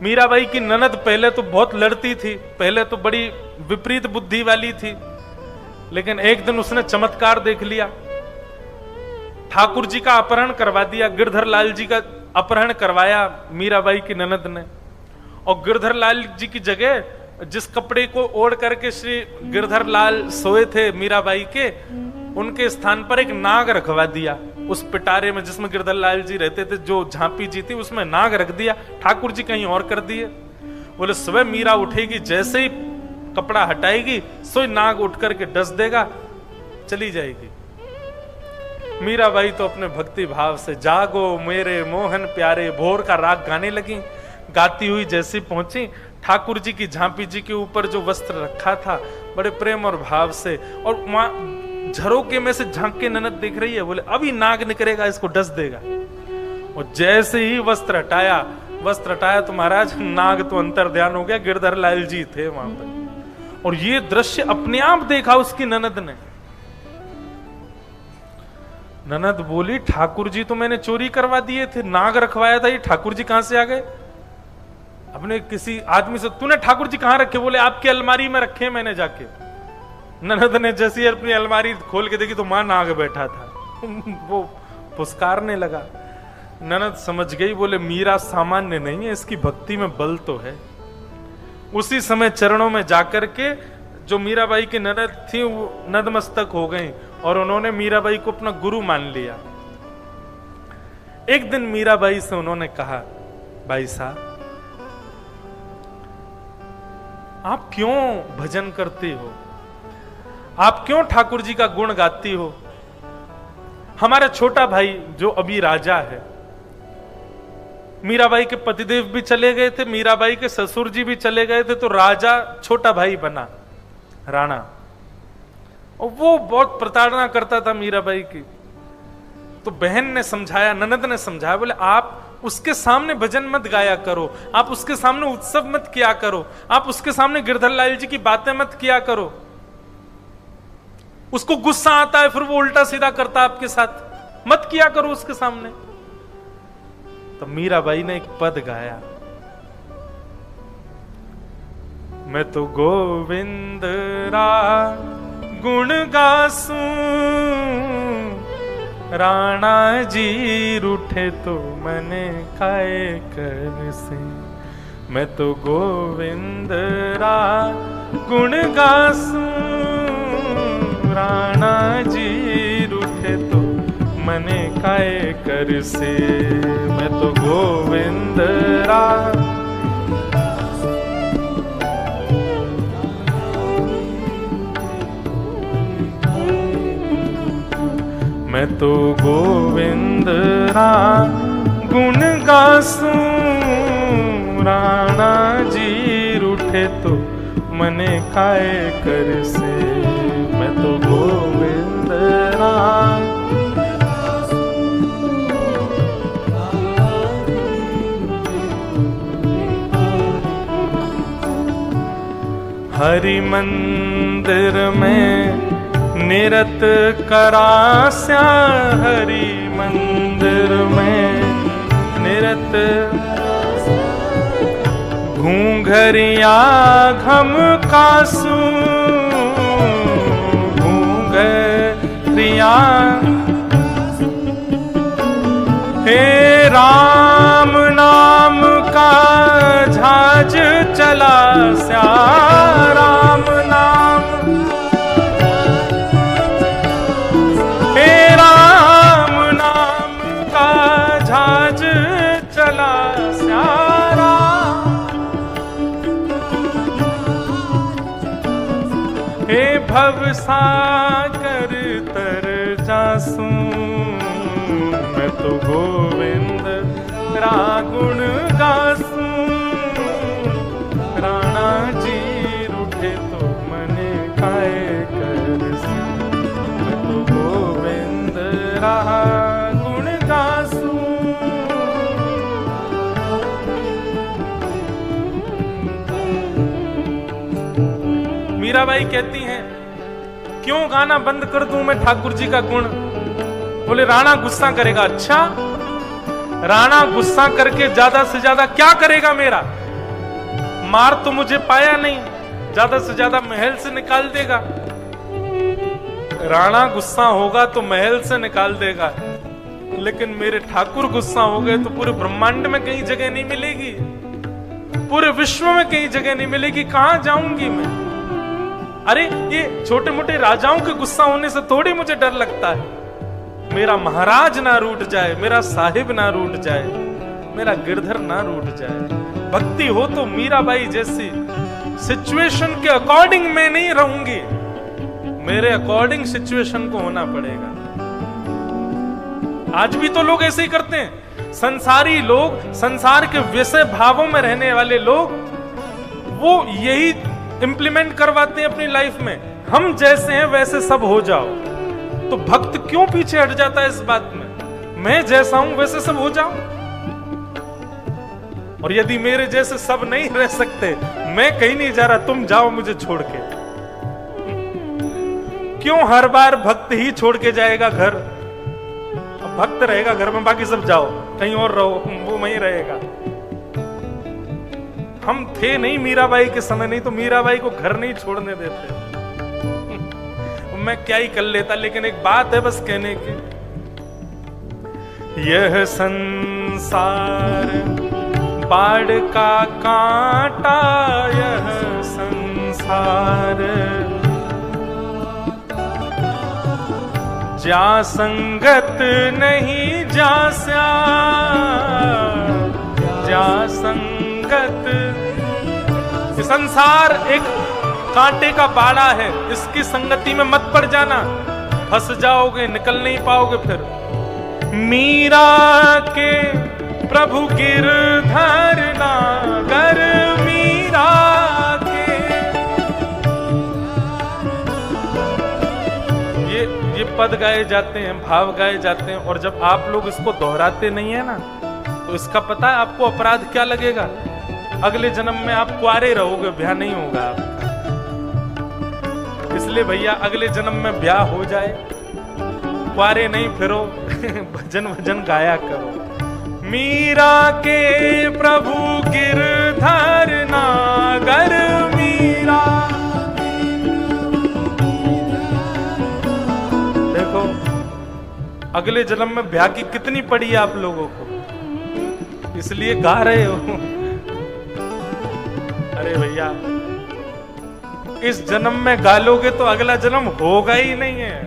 मीराबाई की ननद पहले तो बहुत लड़ती थी, पहले तो बड़ी विपरीत बुद्धि वाली थी, लेकिन एक दिन उसने चमत्कार देख लिया। ठाकुर जी का अपहरण करवा दिया, गिरधर लाल जी का अपहरण करवाया मीराबाई की ननद ने, और गिरधर लाल जी की जगह जिस कपड़े को ओढ़ करके श्री गिरधर लाल सोए थे मीराबाई के, उनके स्थान पर एक नाग रखवा दिया। उस पिटारे में जिसमें गिरधर लाल जी रहते थे, जो झांपी जी थी, उसमें नाग रख दिया। ठाकुर जी कहीं और कर दिए। बोले सुबह मीरा उठेगी, जैसे ही कपड़ा हटाएगी सोई नाग उठ करके डस देगा, चली जाएगी। मीराबाई तो अपने भक्ति भाव से जागो मेरे मोहन प्यारे भोर का राग गाने लगी। गाती हुई जैसी पहुंची, ठाकुर जी की झांपी जी के ऊपर जो वस्त्र रखा था, बड़े प्रेम और भाव से, और मां झरोके में से झांक के ननद देख रही है। बोले अभी नाग निकलेगा, इसको डस देगा। और जैसे ही वस्त्र हटाया तो महाराज नाग तो अंतर ध्यान हो गया, गिरधर लाल जी थे वहां पर। और ये दृश्य अपने आप देखा उसकी ननद ने। ननद बोली ठाकुर जी तो मैंने चोरी करवा दिए थे, नाग रखवाया था, ये ठाकुर जी कहां से आ गए? अपने किसी आदमी से, तूने ठाकुर जी कहां रखे? बोले आपकी अलमारी में रखे मैंने जाके। ननद ने जैसी अपनी अलमारी खोल के देखी तो मां नाग बैठा था। वो पुस्कारने लगा। ननद समझ गई, बोले मीरा सामान्य नहीं है, इसकी भक्ति में बल तो है। उसी समय चरणों में जाकर के जो मीराबाई की ननद थी वो नतमस्तक हो गई और उन्होंने मीराबाई को अपना गुरु मान लिया। एक दिन मीराबाई से उन्होंने कहा, भाई साहब आप क्यों भजन करती हो? आप क्यों ठाकुर जी का गुण गाती हो? हमारा छोटा भाई जो अभी राजा है, मीराबाई के पतिदेव भी चले गए थे, मीराबाई के ससुर जी भी चले गए थे, तो राजा छोटा भाई बना राणा, और वो बहुत प्रताड़ना करता था मीराबाई की। तो बहन ने समझाया, ननद ने समझाया, बोले आप उसके सामने भजन मत गाया करो, आप उसके सामने उत्सव मत किया करो, आप उसके सामने गिरधर लाल जी की बातें मत किया करो, उसको गुस्सा आता है फिर वो उल्टा सीधा करता है आपके साथ, मत किया करो उसके सामने। तो मीराबाई ने एक पद गाया, मैं तो गोविंद रा गुण गासूं, राणा जी रूठे तो मने खाए कर से। मैं तो गोविंद रा गुण गासूं, राणा जी रूठे तो मने खाए कर से। मैं तो गोविंद रा मैं तो गोविंद रा गुण गासूं, राणा जी रूठे तो मने खाए कर से। मैं तो गोविंद रा हरि मंदिर में निरत करास्या, हरि मंदिर में निरत घूंघरिया घम कासू, घूंघरिया हे राम नाम का झाज चला स्या, राम नाम भव सागर तर जासूं। मैं तो गोविंद रा गुण गासूं, राणा जी रूठे तो मने खाए कर से। मैं तो गोविंद रा गुण गासूं। मीराबाई कहती हैं क्यों गाना बंद कर दूं मैं ठाकुर जी का गुण? बोले राणा गुस्सा करेगा। अच्छा, राणा गुस्सा करके ज्यादा से ज्यादा क्या करेगा मेरा? मार तो मुझे पाया नहीं, ज्यादा से ज्यादा महल से निकाल देगा। राणा गुस्सा होगा तो महल से निकाल देगा, लेकिन मेरे ठाकुर गुस्सा हो गए तो पूरे ब्रह्मांड में कहीं जगह नहीं मिलेगी, पूरे विश्व में कहीं जगह नहीं मिलेगी, कहां जाऊंगी मैं? अरे ये छोटे मोटे राजाओं के गुस्सा होने से थोड़ी मुझे डर लगता है। मेरा महाराज ना रूठ जाए, मेरा साहिब ना रूठ जाए, मेरा गिरधर ना रूठ जाए। भक्ति हो तो मीराबाई जैसी सिचुएशन के अकॉर्डिंग मैं नहीं रहूंगी, मेरे अकॉर्डिंग सिचुएशन को होना पड़ेगा। आज भी तो लोग ऐसे ही करते हैं। संसारी लोग, संसार के विषय भावों में रहने वाले लोग, वो यही इंप्लीमेंट करवाते हैं अपनी लाइफ में, हम जैसे हैं वैसे सब हो जाओ। तो भक्त क्यों पीछे हट जाता है इस बात में? मैं जैसा हूं वैसे सब हो जाओ। और यदि मेरे जैसे सब नहीं रह सकते, मैं कहीं नहीं जा रहा, तुम जाओ मुझे छोड़ के। क्यों हर बार भक्त ही छोड़ के जाएगा घर? अब भक्त रहेगा घर में, बाकी सब जाओ कहीं और रहो, वो वहीं रहेगा। हम थे नहीं मीराबाई के समय, नहीं तो मीराबाई को घर नहीं छोड़ने देते। मैं क्या ही कर लेता, लेकिन एक बात है बस कहने की, यह संसार बाढ़ का कांटा, यह संसार जा संगत नहीं जा जा संगत। संसार एक कांटे का बाड़ा है, इसकी संगति में मत पड़ जाना, फंस जाओगे, निकल नहीं पाओगे फिर। मीरा के प्रभु गिरधर नागर, मीरा के। ये पद गाए जाते हैं, भाव गाए जाते हैं, और जब आप लोग इसको दोहराते नहीं है ना, तो इसका पता है आपको अपराध क्या लगेगा? अगले जन्म में आप कुआरे रहोगे, ब्याह नहीं होगा आपका। इसलिए भैया अगले जन्म में ब्याह हो जाए, कुआरे नहीं फिरो, भजन भजन गाया करो। मीरा के प्रभु गिरधर नागर, मीरा। देखो अगले जन्म में ब्याह की कितनी पड़ी है आप लोगों को, इसलिए गा रहे हो। अरे भैया इस जन्म में गालोगे तो अगला जन्म होगा ही नहीं है,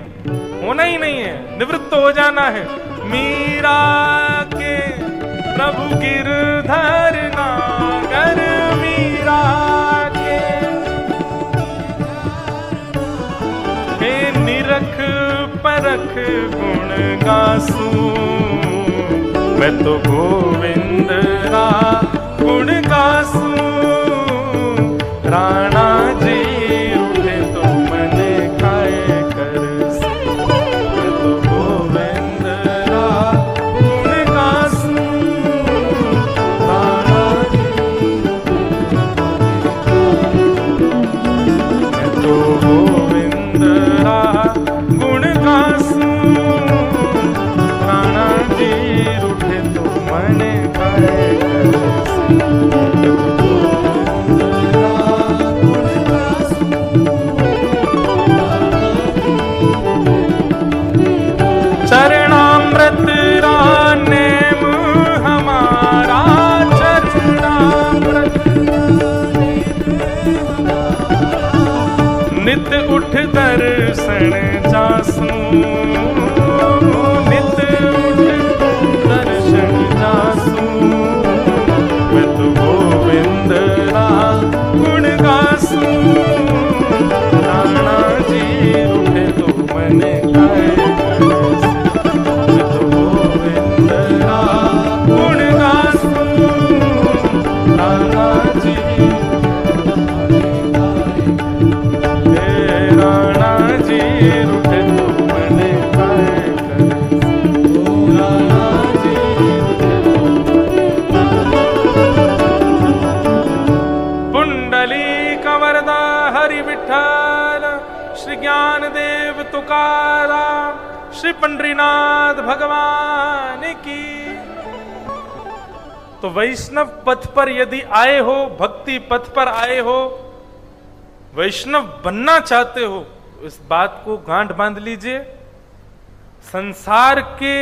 होना ही नहीं है, निवृत्त हो जाना है। मीरा के प्रभु गिरधर नागर, मीरा के। हे निरख परख गुण गासू, मैं तो गोविंद रा गुण गासू। राणा जी उठे तो मने खाए कर, मैं तो गोविंद रा गुण गासू। राणा जी मैं तो गोविंद रा गुण गासू। राणा जी उठे तो मने खाए कर, चरणामृत नेम हमारा, चरणामृत। नित उठ दर्शन जासू, नित उठ दर्शन जासू। मैं तो गोविंद रा गुण गासू। राणा जी उठे तो मने खाए, ज्ञानदेव तुकाराम, श्री पंडरीनाथ भगवान की। तो वैष्णव पथ पर यदि आए हो, भक्ति पथ पर आए हो, वैष्णव बनना चाहते हो, इस बात को गांठ बांध लीजिए। संसार के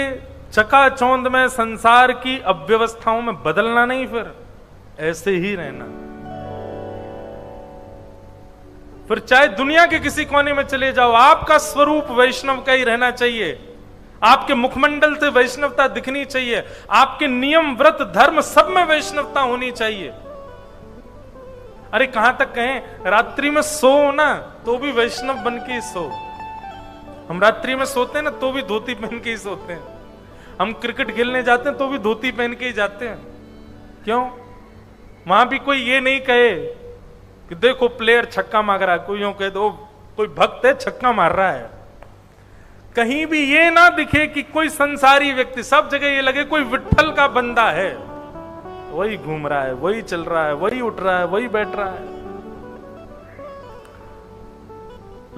चकाचौंध में, संसार की अव्यवस्थाओं में बदलना नहीं, फिर ऐसे ही रहना। फिर चाहे दुनिया के किसी कोने में चले जाओ, आपका स्वरूप वैष्णव का ही रहना चाहिए। आपके मुखमंडल से वैष्णवता दिखनी चाहिए। आपके नियम, व्रत, धर्म सब में वैष्णवता होनी चाहिए। अरे कहां तक कहें, रात्रि में सो ना तो भी वैष्णव बन के ही सो। हम रात्रि में सोते हैं ना तो भी धोती पहन के ही सोते हैं। हम क्रिकेट खेलने जाते हैं तो भी धोती पहन के ही जाते हैं। क्यों? वहां भी कोई ये नहीं कहे कि देखो प्लेयर छक्का मार रहा है, कोई यूं कह दो कोई भक्त है छक्का मार रहा है। कहीं भी ये ना दिखे कि कोई संसारी व्यक्ति, सब जगह ये लगे कोई विट्ठल का बंदा है, वही घूम रहा है, वही चल रहा है, वही उठ रहा है, वही बैठ रहा है।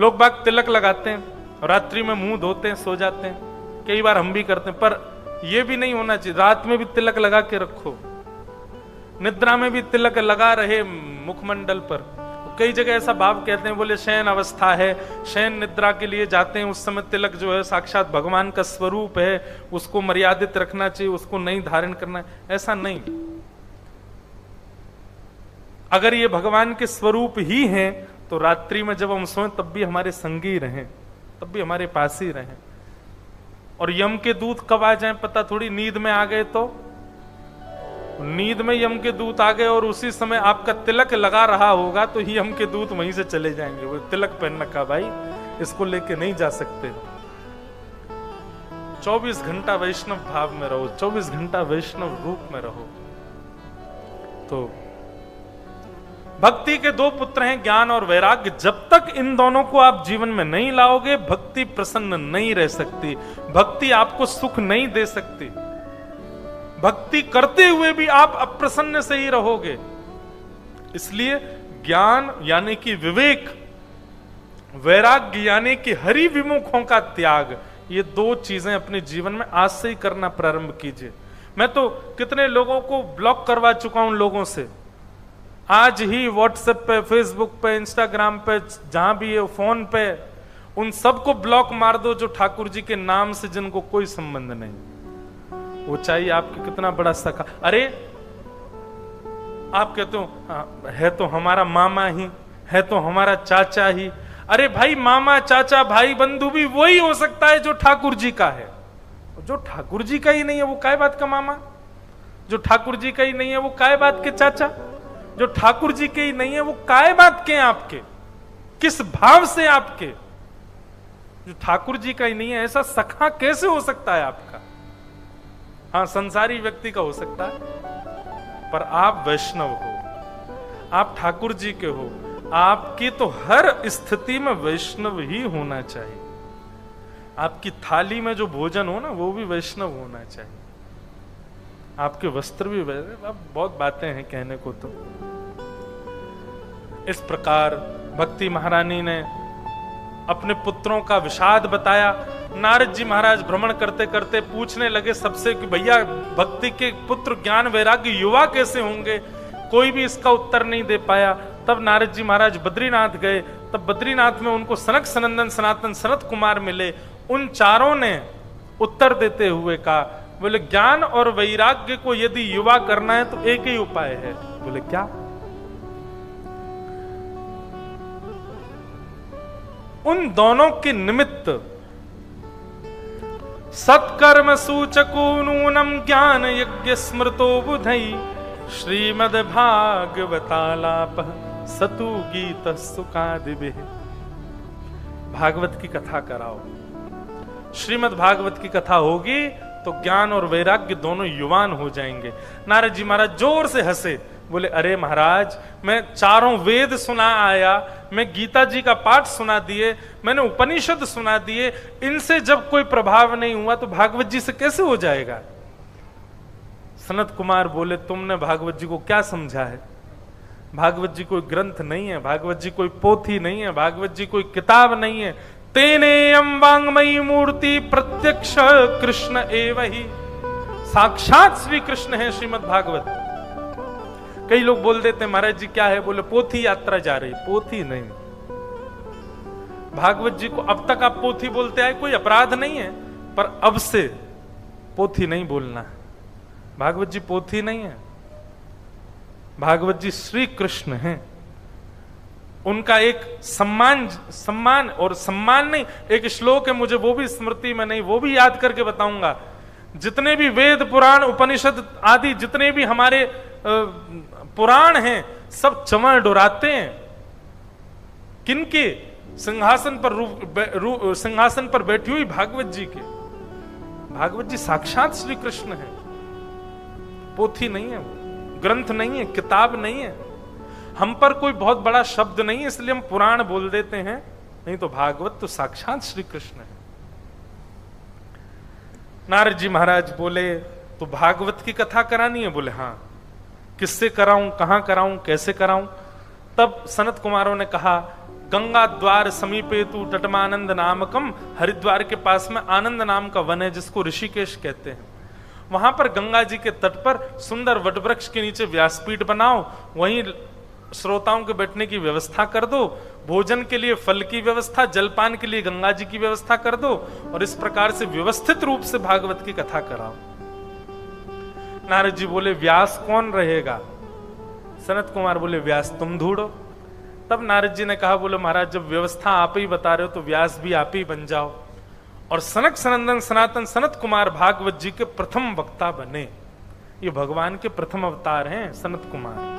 लोग बाग तिलक लगाते हैं, रात्रि में मुंह धोते हैं, सो जाते हैं। कई बार हम भी करते हैं, पर यह भी नहीं होना चाहिए। रात में भी तिलक लगा के रखो, निद्रा में भी तिलक लगा रहे मुखमंडल पर। कई जगह ऐसा भाव कहते हैं, बोले शयन अवस्था है, शयन निद्रा के लिए जाते हैं, उस समय तिलक जो है साक्षात भगवान का स्वरूप है, उसको मर्यादित रखना चाहिए, उसको नहीं धारण करना है। ऐसा नहीं। अगर ये भगवान के स्वरूप ही हैं, तो रात्रि में जब हम सोएं तब भी हमारे संगी रहें, तब भी हमारे पास ही रहें। और यम के दूत कब आ जाएं पता थोड़ी। नींद में आ गए तो नींद में यम के दूत आ गए और उसी समय आपका तिलक लगा रहा होगा तो यम के दूत वहीं से चले जाएंगे। वो तिलक पहन रखा भाई, इसको लेके नहीं जा सकते। 24 घंटा वैष्णव भाव में रहो, 24 घंटा वैष्णव रूप में रहो। तो भक्ति के दो पुत्र हैं, ज्ञान और वैराग्य। जब तक इन दोनों को आप जीवन में नहीं लाओगे, भक्ति प्रसन्न नहीं रह सकती, भक्ति आपको सुख नहीं दे सकती। भक्ति करते हुए भी आप अप्रसन्न से ही रहोगे। इसलिए ज्ञान यानी कि विवेक, वैराग्य यानी कि हरि विमुखों का त्याग, ये दो चीजें अपने जीवन में आज से ही करना प्रारंभ कीजिए। मैं तो कितने लोगों को ब्लॉक करवा चुका हूं लोगों से। आज ही व्हाट्सएप पे, फेसबुक पे, इंस्टाग्राम पे, जहां भी है, फोन पे, उन सबको ब्लॉक मार दो जो ठाकुर जी के नाम से जिनको कोई संबंध नहीं। वो चाहिए आपके कितना बड़ा सखा। अरे आप कहते हो है तो हमारा मामा ही, है तो हमारा चाचा ही। अरे भाई, मामा, चाचा, भाई, बंधु भी वही हो सकता है जो ठाकुर जी का है। जो ठाकुर जी का ही नहीं है वो काय बात का मामा, जो ठाकुर जी का ही नहीं है वो काय बात के चाचा, जो ठाकुर जी के ही नहीं है वो काय बात के आपके, किस भाव से आपके। जो ठाकुर जी का ही नहीं है ऐसा सखा कैसे हो सकता है आपका? हाँ, संसारी व्यक्ति का हो सकता है, पर आप वैष्णव हो, आप ठाकुर जी के हो, आपकी तो हर स्थिति में वैष्णव ही होना चाहिए। आपकी थाली में जो भोजन हो ना वो भी वैष्णव होना चाहिए, आपके वस्त्र भी वैष्णव। अब बहुत बातें हैं कहने को। तो इस प्रकार भक्ति महारानी ने अपने पुत्रों का विषाद बताया। नारद जी महाराज भ्रमण करते करते पूछने लगे सबसे कि भैया भक्ति के पुत्र ज्ञान वैराग्य युवा कैसे होंगे? कोई भी इसका उत्तर नहीं दे पाया। तब नारद जी महाराज बद्रीनाथ गए। तब बद्रीनाथ में उनको सनक सनंदन सनातन सनत कुमार मिले। उन चारों ने उत्तर देते हुए कहा, बोले ज्ञान और वैराग्य को यदि युवा करना है तो एक ही उपाय है। बोले क्या? उन दोनों के निमित्त सत्कर्म सूचको नूनम ज्ञान यज्ञ स्मृतो बुधई श्रीमद् भागवतालाप सतु गीत सुकादिभि। भागवत की कथा कराओ। श्रीमद् भागवत की कथा होगी तो ज्ञान और वैराग्य दोनों युवान हो जाएंगे। नारद जी महाराज जोर से हंसे, बोले अरे महाराज, मैं चारों वेद सुना आया, मैं गीता जी का पाठ सुना दिए, मैंने उपनिषद सुना दिए, इनसे जब कोई प्रभाव नहीं हुआ तो भागवत जी से कैसे हो जाएगा? सनत कुमार बोले तुमने भागवत जी को क्या समझा है? भागवत जी कोई ग्रंथ नहीं है, भागवत जी कोई पोथी नहीं है, भागवत जी कोई किताब नहीं है। तेनेयम वांगमयी मूर्ति प्रत्यक्ष कृष्ण एव ही। साक्षात श्री कृष्ण है श्रीमद् भागवत। कई लोग बोल देते हैं महाराज जी क्या है, बोले पोथी यात्रा जा रही। पोथी नहीं, भागवत जी को अब तक आप पोथी बोलते आए, कोई अपराध नहीं है, पर अब से पोथी नहीं बोलना है। भागवत जी पोथी नहीं है, भागवत जी श्री कृष्ण हैं। उनका एक सम्मान और सम्मान नहीं, एक श्लोक है, मुझे वो भी स्मृति में नहीं, वो भी याद करके बताऊंगा। जितने भी वेद पुराण उपनिषद आदि जितने भी हमारे पुराण हैं, सब चमड़ डुराते हैं किनके? सिंहासन पर बैठी हुई भागवत जी के। भागवत जी साक्षात श्री कृष्ण है, पोथी नहीं है, वो ग्रंथ नहीं है, किताब नहीं है। हम पर कोई बहुत बड़ा शब्द नहीं है इसलिए हम पुराण बोल देते हैं, नहीं तो भागवत तो साक्षात श्री कृष्ण है। नारद जी महाराज बोले तो भागवत की कथा करानी है? बोले हाँ। किससे कराऊं, कहां कराऊं, कैसे कराऊं? तब सनत कुमारों ने कहा गंगा द्वार समीपे तू तटमानंद नामकम, हरिद्वार के पास में आनंद नाम का वन है जिसको ऋषिकेश कहते हैं। वहां पर गंगा जी के तट पर सुंदर वटवृक्ष के नीचे व्यासपीठ बनाओ, वहीं श्रोताओं के बैठने की व्यवस्था कर दो, भोजन के लिए फल की व्यवस्था, जलपान के लिए गंगा जी की व्यवस्था कर दो, और इस प्रकार से व्यवस्थित रूप से भागवत की कथा कराओ। नारद जी बोले व्यास कौन रहेगा? सनत कुमार बोले व्यास तुम ढूंढो। तब नारद जी ने कहा, बोले महाराज जब व्यवस्था आप ही बता रहे हो तो व्यास भी आप ही बन जाओ। और सनक सनंदन सनातन सनत कुमार भागवत जी के प्रथम वक्ता बने। ये भगवान के प्रथम अवतार हैं सनत कुमार।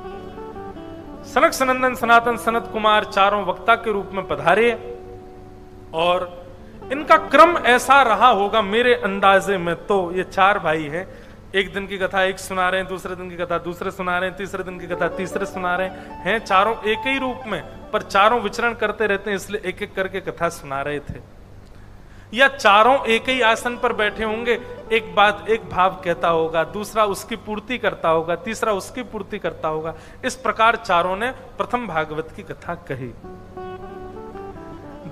सनक सनंदन सनातन सनत कुमार चारों वक्ता के रूप में पधारे, और इनका क्रम ऐसा रहा होगा मेरे अंदाजे में तो ये चार भाई हैं, एक दिन की कथा एक सुना रहे हैं, दूसरे दिन की कथा दूसरे सुना रहे हैं, तीसरे दिन की कथा तीसरे सुना रहे हैं, चारों एक ही रूप में, पर चारों विचरण करते रहते हैं इसलिए एक एक करके कथा सुना रहे थे। या चारों एक ही आसन पर बैठे होंगे, एक बात एक भाव कहता होगा, दूसरा उसकी पूर्ति करता होगा, तीसरा उसकी पूर्ति करता होगा। इस प्रकार चारों ने प्रथम भागवत की कथा कही।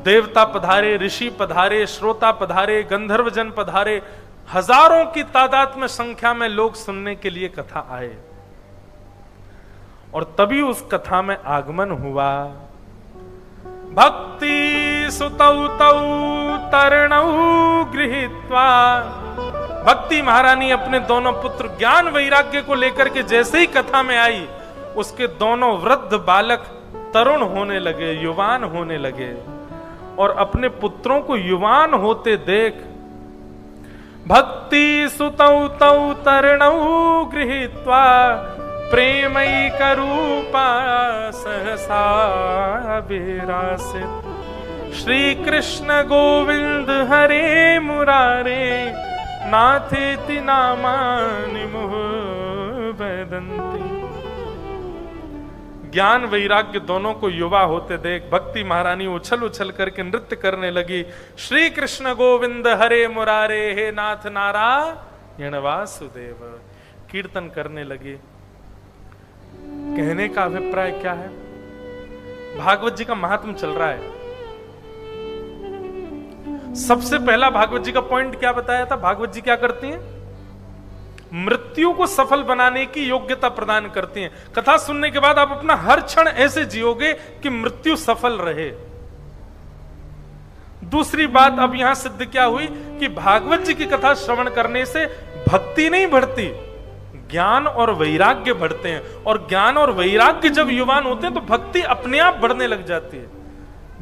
देवता पधारे, ऋषि पधारे, श्रोता पधारे, गंधर्व जन पधारे, हजारों की तादाद में संख्या में लोग सुनने के लिए कथा आए। और तभी उस कथा में आगमन हुआ। भक्ति सुतौ तौ तरणौ गृहीत्वा, भक्ति महारानी अपने दोनों पुत्र ज्ञान वैराग्य को लेकर के जैसे ही कथा में आई, उसके दोनों वृद्ध बालक तरुण होने लगे, युवान होने लगे। और अपने पुत्रों को युवान होते देख भक्ति सुतौ तौ तरणौ गृहीत्वा प्रेमैकरूपा सहसा विरासित, श्री कृष्ण गोविंद हरे मुरारे नाथेति नामानि मुहुः वदन्ति। ज्ञान वैराग्य दोनों को युवा होते देख भक्ति महारानी उछल उछल करके नृत्य करने लगी। श्री कृष्ण गोविंद हरे मुरारे, हे नाथ नारायण वासुदेव, कीर्तन करने लगी। कहने का अभिप्राय क्या है? भागवत जी का महात्म चल रहा है। सबसे पहला भागवत जी का पॉइंट क्या बताया था? भागवत जी क्या करती हैं? मृत्यु को सफल बनाने की योग्यता प्रदान करती हैं। कथा सुनने के बाद आप अपना हर क्षण ऐसे जियोगे कि मृत्यु सफल रहे। दूसरी बात अब यहां सिद्ध क्या हुई कि भागवत जी की कथा श्रवण करने से भक्ति नहीं बढ़ती, ज्ञान और वैराग्य बढ़ते हैं। और ज्ञान और वैराग्य जब युवान होते हैं तो भक्ति अपने आप बढ़ने लग जाती है।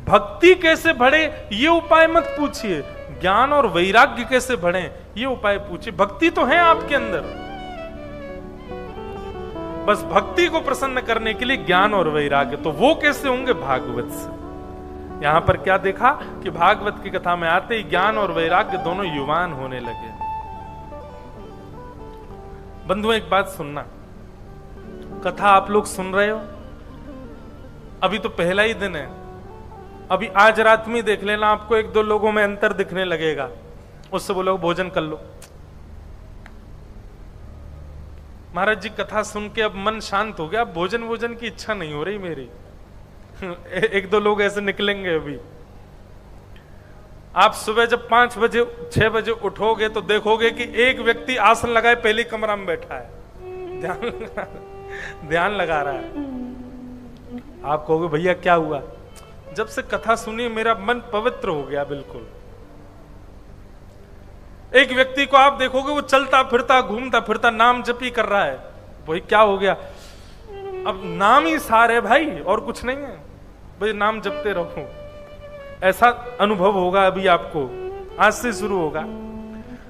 भक्ति कैसे बढ़े ये उपाय मत पूछिए, ज्ञान और वैराग्य कैसे बढ़े ये उपाय पूछिए। भक्ति तो है आपके अंदर, बस भक्ति को प्रसन्न करने के लिए ज्ञान और वैराग्य, तो वो कैसे होंगे? भागवत से। यहां पर क्या देखा कि भागवत की कथा में आते ही ज्ञान और वैराग्य दोनों युवान होने लगे। बंधुओं एक बात सुनना, कथा आप लोग सुन रहे हो, अभी तो पहला ही दिन है, अभी आज रात में देख लेना, आपको एक दो लोगों में अंतर दिखने लगेगा, उससे बोलो भोजन कर लो। महाराज जी कथा सुन के अब मन शांत हो गया, अब भोजन की इच्छा नहीं हो रही मेरी। एक दो लोग ऐसे निकलेंगे अभी। आप सुबह जब 5 बजे 6 बजे उठोगे तो देखोगे कि एक व्यक्ति आसन लगाए पहली कमरा में बैठा है, ध्यान लगा रहा है। आप कहोगे भैया क्या हुआ? जब से कथा सुनी मेरा मन पवित्र हो गया बिल्कुल। एक व्यक्ति को आप देखोगे वो चलता फिरता घूमता फिरता नाम जपी कर रहा है, वही क्या हो गया? अब नाम ही सार है भाई, और कुछ नहीं है भाई, नाम जपते रहो। ऐसा अनुभव होगा अभी आपको, आज से शुरू होगा।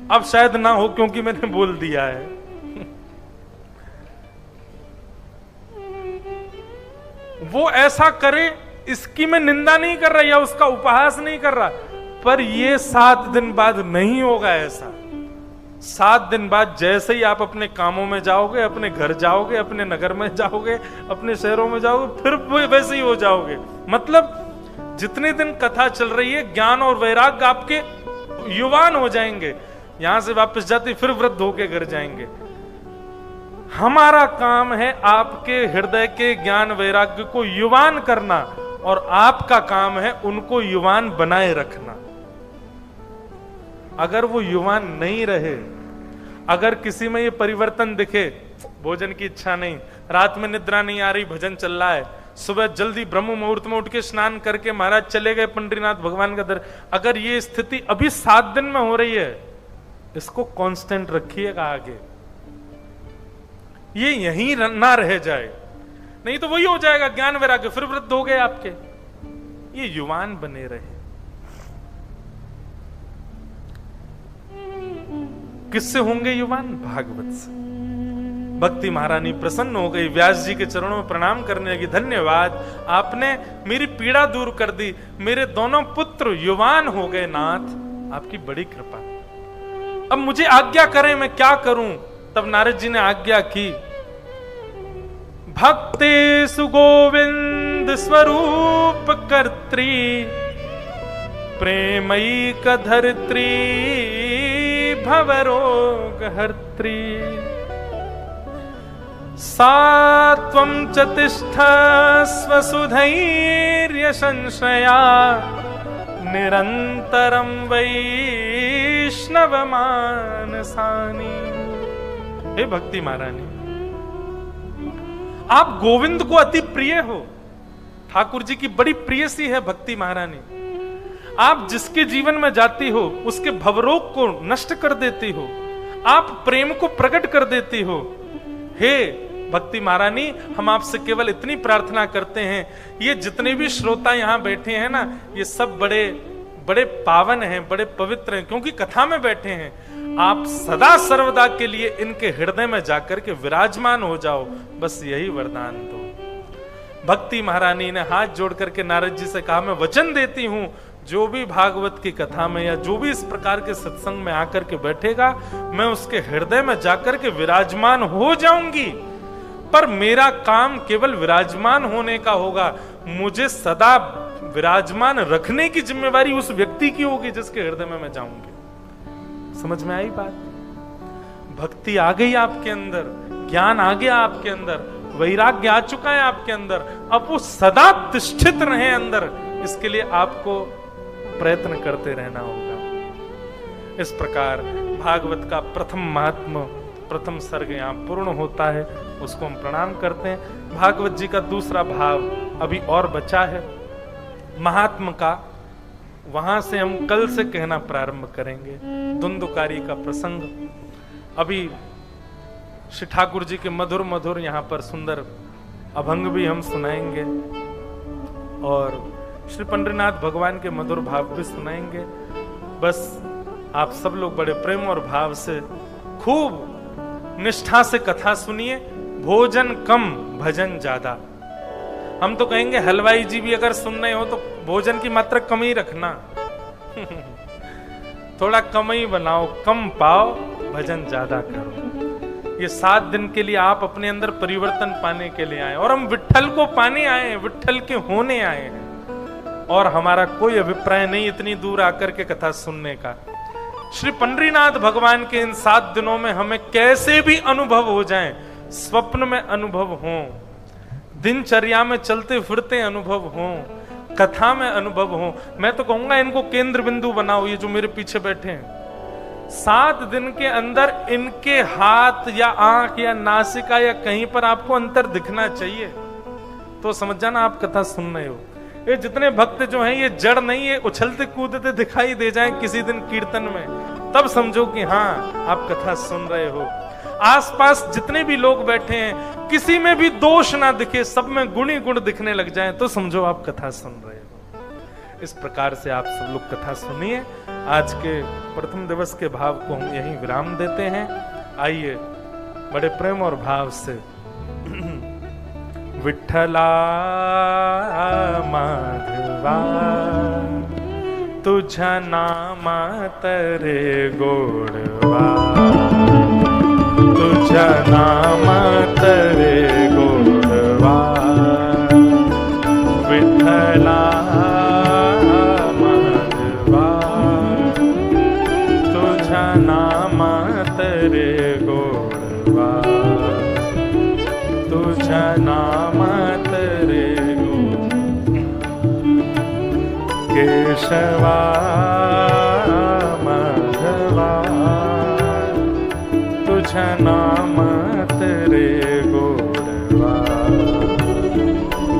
अब शायद ना हो क्योंकि मैंने बोल दिया है। वो ऐसा करे इसकी मैं निंदा नहीं कर रहा या उसका उपहास नहीं कर रहा, पर ये 7 दिन बाद नहीं होगा ऐसा। 7 दिन बाद जैसे ही आप अपने कामों में जाओगे, अपने घर जाओगे, अपने नगर में जाओगे, अपने शहरों में जाओगे, फिर वैसे ही हो जाओगे। मतलब जितने दिन कथा चल रही है, ज्ञान और वैराग्य आपके युवान हो जाएंगे। यहां से वापस जाते फिर वृद्ध होके घर जाएंगे। हमारा काम है आपके हृदय के ज्ञान वैराग्य को युवान करना, और आपका काम है उनको युवान बनाए रखना। अगर वो युवान नहीं रहे, अगर किसी में ये परिवर्तन दिखे, भोजन की इच्छा नहीं, रात में निद्रा नहीं आ रही, भजन चल रहा है, सुबह जल्दी ब्रह्म मुहूर्त में उठ के स्नान करके महाराज चले गए पंडरीनाथ भगवान का दर, अगर ये स्थिति अभी 7 दिन में हो रही है, इसको कांस्टेंट रखिएगा आगे, ये यहीं ना रह जाए। नहीं तो वही हो जाएगा ज्ञान वैराग्य, फिर वृद्ध हो गए आपके। ये युवान बने रहे। किससे होंगे युवान? भागवत से। भक्ति महारानी प्रसन्न हो गई, व्यास जी के चरणों में प्रणाम करने लगी। धन्यवाद, आपने मेरी पीड़ा दूर कर दी, मेरे दोनों पुत्र युवान हो गए नाथ, आपकी बड़ी कृपा। अब मुझे आज्ञा करें, मैं क्या करूं? तब नारद जी ने आज्ञा की, भक्ति सुगोविंद स्वरूप कर्त्री, प्रेमई कधरित्री, भवरोग हर्त्री, सात्वं च तिष्ठस्व सुधैर्य संशया, निरंतरं वैष्णव मानसानि। हे भक्ति महारानी, आप गोविंद को अति प्रिय हो, ठाकुर जी की बड़ी प्रिय सी है भक्ति महारानी। आप जिसके जीवन में जाती हो उसके भवरोग को नष्ट कर देती हो, आप प्रेम को प्रकट कर देती हो। हे भक्ति महारानी, हम आपसे केवल इतनी प्रार्थना करते हैं, ये जितने भी श्रोता यहाँ बैठे हैं ना, ये सब बड़े बड़े पावन हैं, बड़े पवित्र हैं, क्योंकि कथा में बैठे हैं। आप सदा सर्वदा के लिए इनके हृदय में जाकर के विराजमान हो जाओ, बस यही वरदान दो। भक्ति महारानी ने हाथ जोड़ करके नारद जी से कहा, मैं वचन देती हूं, जो भी भागवत की कथा में या जो भी इस प्रकार के सत्संग में आकर के बैठेगा, मैं उसके हृदय में जाकर के विराजमान हो जाऊंगी। पर मेरा काम केवल विराजमान होने का होगा, मुझे सदा विराजमान रखने की जिम्मेवारी उस व्यक्ति की होगी जिसके हृदय में मैं जाऊंगी। समझ में आई बात? भक्ति आ गई आपके अंदर, ज्ञान आ गया आपके अंदर, वैराग्य आ चुका है आपके अंदर, अब वो सदा तिष्ठित रहे अंदर, इसके लिए आपको प्रयत्न करते रहना होगा। इस प्रकार भागवत का प्रथम महात्म, प्रथम सर्ग यहाँ पूर्ण होता है, उसको हम प्रणाम करते हैं। भागवत जी का दूसरा भाव अभी और बचा है महात्म का, वहां से हम कल से कहना प्रारंभ करेंगे। धुंधुकारी का प्रसंग अभी श्री ठाकुर जी के मधुर मधुर यहाँ पर सुंदर अभंग भी हम सुनाएंगे, और श्री पंडरीनाथ भगवान के मधुर भाव भी सुनाएंगे। बस आप सब लोग बड़े प्रेम और भाव से खूब निष्ठा से कथा सुनिए। भोजन कम भजन ज्यादा। हम तो कहेंगे हलवाई जी भी अगर सुन रहे हो तो भोजन की मात्रा कम ही रखना थोड़ा कम ही बनाओ, कम पाओ, भजन ज्यादा करो। ये 7 दिन के लिए आप अपने अंदर परिवर्तन पाने के लिए आए, और हम विट्ठल को पाने आए हैं, विट्ठल के होने आए हैं, और हमारा कोई अभिप्राय नहीं इतनी दूर आकर के कथा सुनने का। श्री पंडरीनाथ भगवान के इन 7 दिनों में हमें कैसे भी अनुभव हो जाएं, स्वप्न में अनुभव हो, दिनचर्या में चलते फिरते अनुभव हो, कथा में अनुभव हो। मैं तो कहूंगा इनको केंद्र बिंदु बनाओ, ये जो मेरे पीछे बैठे हैं। 7 दिन के अंदर इनके हाथ या आंख या नासिका या कहीं पर आपको अंतर दिखना चाहिए, तो समझ जाना आप कथा सुन रहे हो। ये जितने भक्त जो हैं ये जड़ नहीं है, उछलते कूदते दिखाई दे जाएं किसी दिन कीर्तन में, तब समझो कि हाँ आप कथा सुन रहे हो। आसपास जितने भी लोग बैठे हैं किसी में भी दोष ना दिखे, सब में गुण ही गुण दिखने लग जाएं, तो समझो आप कथा सुन रहे हो। इस प्रकार से आप सब लोग कथा सुनिए। आज के प्रथम दिवस के भाव को हम यहीं विराम देते हैं। आइए बड़े प्रेम और भाव से विठ्ठला माधवा तुझा नामा तरे गोडवा, तुझा नामा तरे गोडवा, विठ्ठला माधवा तुझा नामा तरे गोडवा, तुझा नामा तरे केशवा माधवा तुझा नामा तरे गोडवा,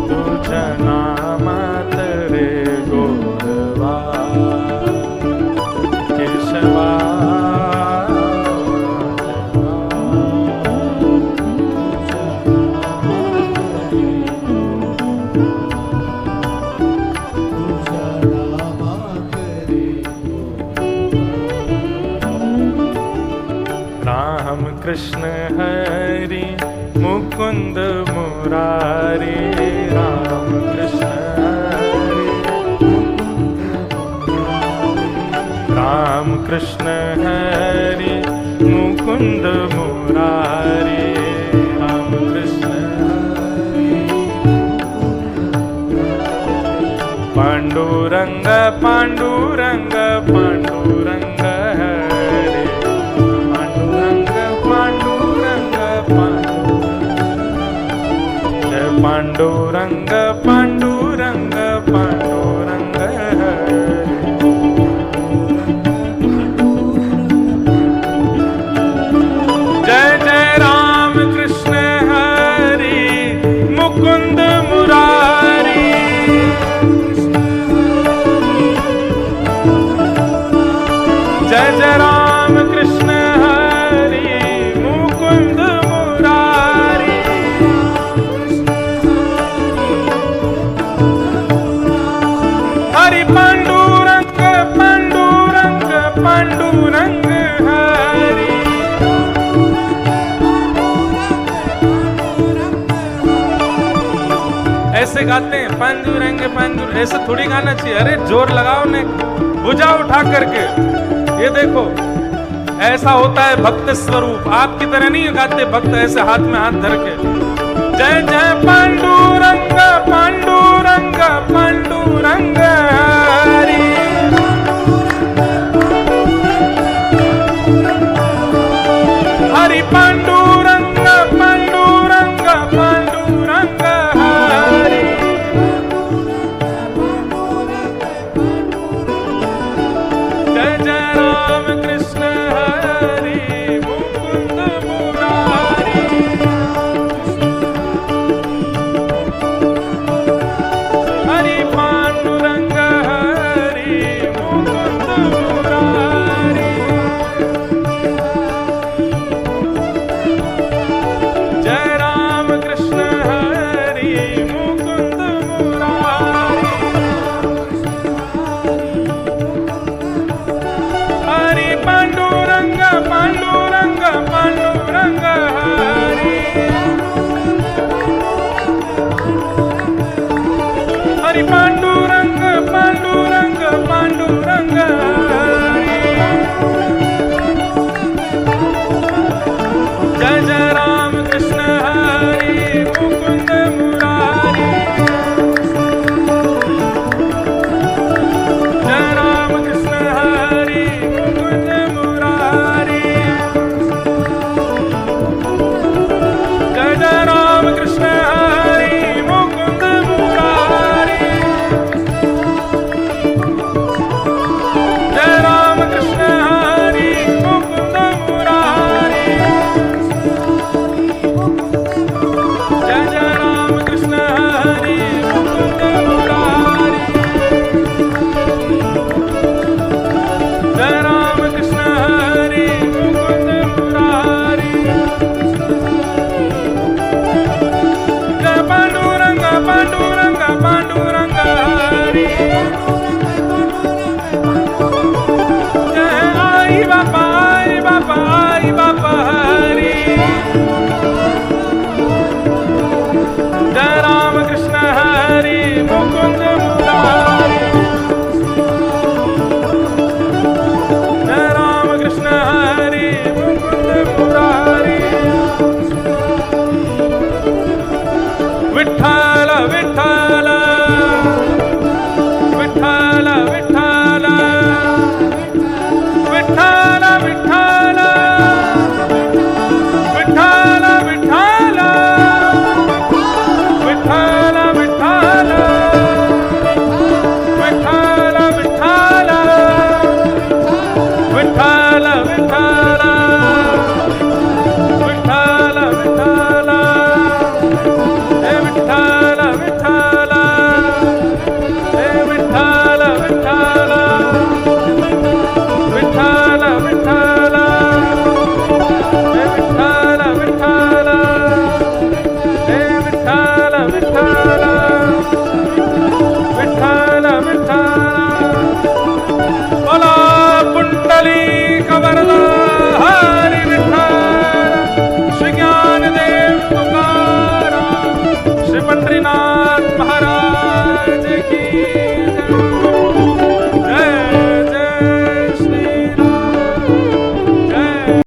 तुझा नामा तरे गोडवा, केशवा कृष्ण हरि मुकुंद मुरारी, राम कृष्ण हरि राम कृष्ण हरि मुकुंद मुरारी, राम कृष्ण हरि पांडुरंग पांडुरंग पांडुरंग हरि, पांडुरंग पांडुरंग पांडुरंग हरि, जय जय राम कृष्ण हरि मुकुंद मुरारी, जय जय राम कृष्ण हरि मुकुंद मुरारी, हरि पांडुरंग पांडुरंग पांडुरंग हरि, ऐसे गाते हैं पांडुरंग पांडुरंग, ऐसे थोड़ी गाना चाहिए। अरे जोर लगाओ ने, भुजा उठा करके। ये देखो ऐसा होता है भक्त स्वरूप। आपकी तरह नहीं गाते भक्त ऐसे हाथ में हाथ धर के। जय जय पांडुरंग पांडुरंग पांडुरंग हरि, हरि पांडुरंग पांडुरंग पांडुरंग हरि, जय जय राम कृष्ण हरि मुकुंद मुरारी, हरि पांडुरंग हरि मुकुंद मुरारी, जय राम कृष्ण हरि मुकुंद मुरारी, हरि पांडुरंग पांडुरंग पांडुरंग हरि, हरि पांडुरंग पांडुरंग पांडुरंग हरि, जय जय राम कृष्ण हरि मुकुंद मुरारी, जय राम कृष्ण हरि मुकुंद मुरारी, जय जय राम कृष्ण हरि मुकुंद मुरारी, पांडुरंग पांडुरंग हरी जय आई बापा हरी जय राम कृष्ण हरी मुकुंद मुरारी जय राम कृष्ण हरी मुकुंद मुरारी विठ्ठल विठ्ठल